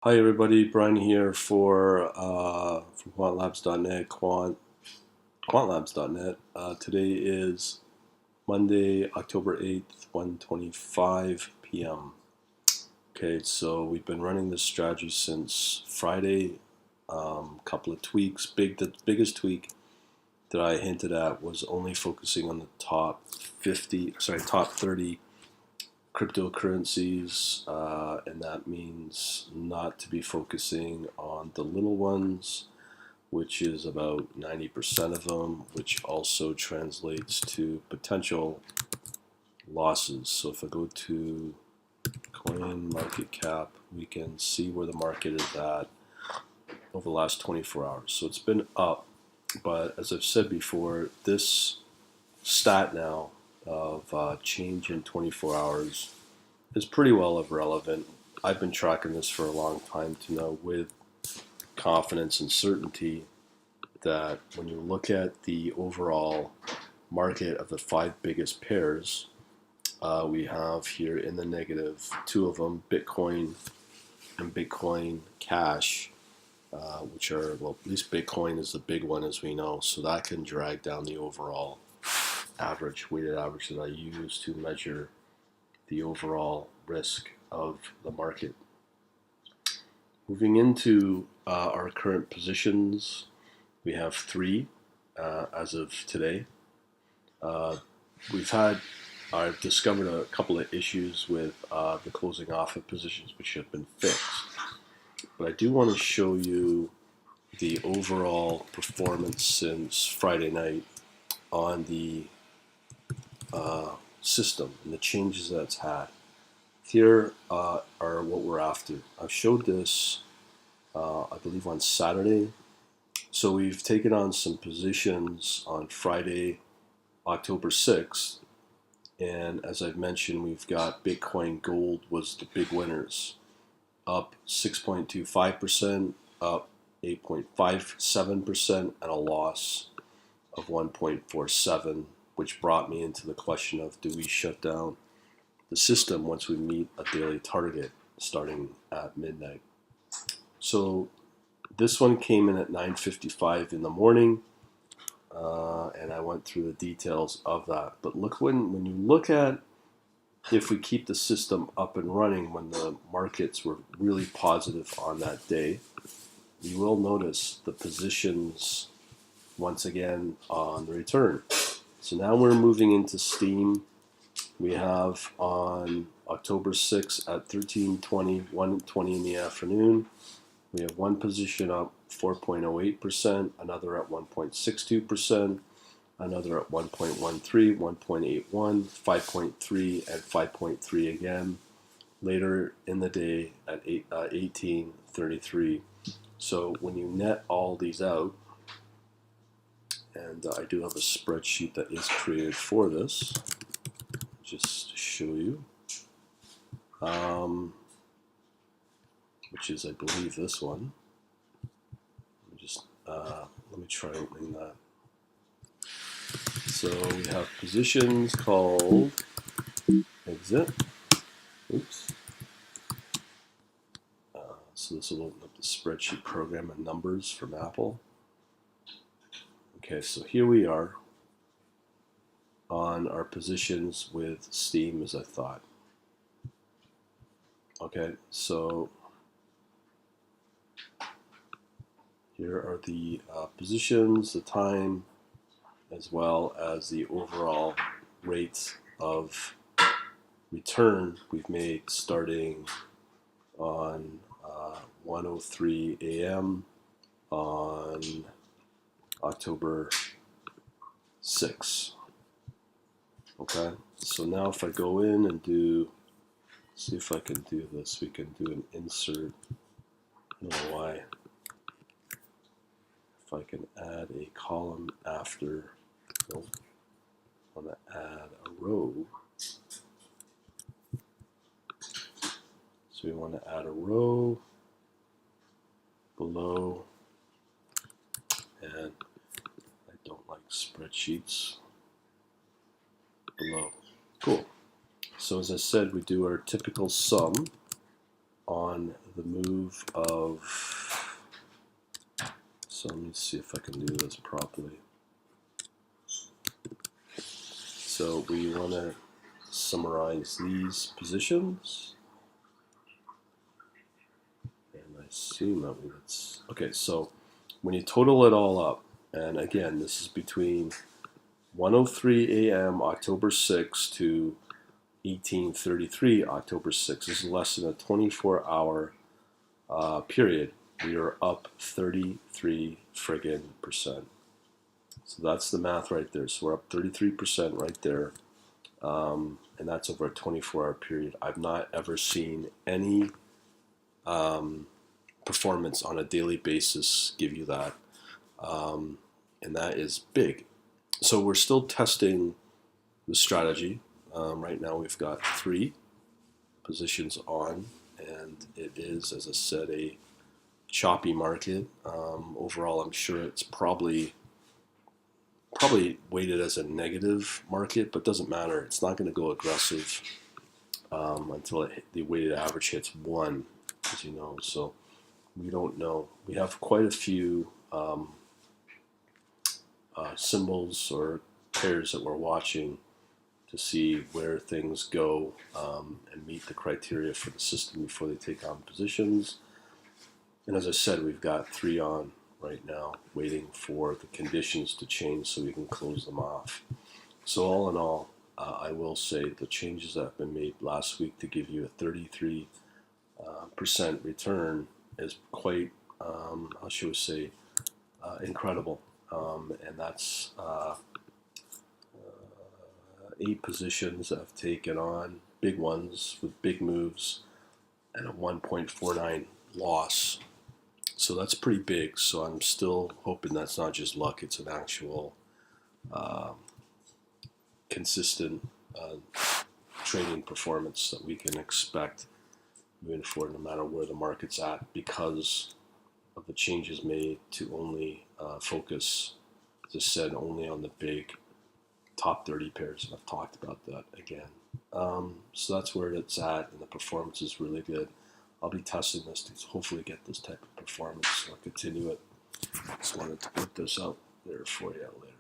Hi everybody, Brian here for from quantlabs.net, quantlabs.net. Today is Monday, October 8th, 1:25 p.m. Okay, so we've been running this strategy since Friday. Couple of tweaks. The biggest tweak that I hinted at was only focusing on the top 30 cryptocurrencies, and that means not to be focusing on the little ones, which is about 90% of them, which also translates to potential losses. So if I go to coin market cap, we can see where the market is at over the last 24 hours. So it's been up, but as I've said before, this stat now of change in 24 hours is pretty well irrelevant. I've been tracking this for a long time to know with confidence and certainty that when you look at the overall market of the five biggest pairs, we have here in the negative two of them, Bitcoin and Bitcoin Cash, which are, well, at least Bitcoin is the big one as we know, so that can drag down the overall weighted average that I use to measure the overall risk of the market. Moving into our current positions, we have three as of today. I've discovered a couple of issues with the closing off of positions which have been fixed. But I do want to show you the overall performance since Friday night on the system and the changes that it's had. Here are what we're after. I've showed this, I believe, on Saturday. So we've taken on some positions on Friday, October 6th. And as I've mentioned, we've got Bitcoin Gold was the big winners. Up 6.25%, up 8.57%, and a loss of 1.47%, which brought me into the question of, do we shut down the system once we meet a daily target starting at midnight? So this one came in at 9:55 in the morning, and I went through the details of that. But look, when you look at if we keep the system up and running when the markets were really positive on that day, you will notice the positions once again on the return. So now we're moving into STEEM. We have on October 6th at 13:20, 1:20 in the afternoon, we have one position up 4.08%, another at 1.62%, another at 1.13, 1.81, 5.3, and 5.3 again. Later in the day at 18:33. So when you net all these out, and I do have a spreadsheet that is created for this, just to show you, which is, I believe, this one. Let me try opening that. So we have positions called exit. Oops. So this will open up the spreadsheet program and numbers from Apple. Okay, so here we are on our positions with STEEM as I thought. Okay, so here are the positions, the time, as well as the overall rates of return we've made starting on 1:03 a.m. on October 6th. Okay, so now if I go in and see if I can do this, we can do an insert. I don't know why. If I can add a column after, nope, I want to add a row. So we want to add a row below, and I don't like spreadsheets, below. Cool. So as I said, we do our typical sum on the move of, so let me see if I can do this properly. So we want to summarize these positions. And I assume that it's, okay, so when you total it all up, and again, this is between 1:03 a.m. October 6th to 18:33 October 6th. This is less than a 24-hour period. We are up 33 friggin' percent. So that's the math right there. So we're up 33% right there. And that's over a 24-hour period. I've not ever seen any performance on a daily basis give you that. And that is big. So we're still testing the strategy. Right now we've got 3 positions on, and it is, as I said, a choppy market. Overall, I'm sure it's probably weighted as a negative market, but doesn't matter. It's not going to go aggressive until the weighted average hits 1, as you know. So we don't know. We have quite a few symbols or pairs that we're watching to see where things go and meet the criteria for the system before they take on positions. And as I said, we've got 3 on right now, waiting for the conditions to change so we can close them off. So all in all, I will say the changes that have been made last week to give you a 33% return is quite, how should we say, incredible. And that's 8 positions that have taken on, big ones with big moves, and a 1.49 loss. So that's pretty big. So I'm still hoping that's not just luck, it's an actual consistent trading performance that we can expect moving forward no matter where the market's at, because of the changes made to only focus, as I said, only on the big top 30 pairs, and I've talked about that again. So that's where it's at, and the performance is really good. I'll be testing this to hopefully get this type of performance, so I'll continue it. Just wanted to put this out there for you later.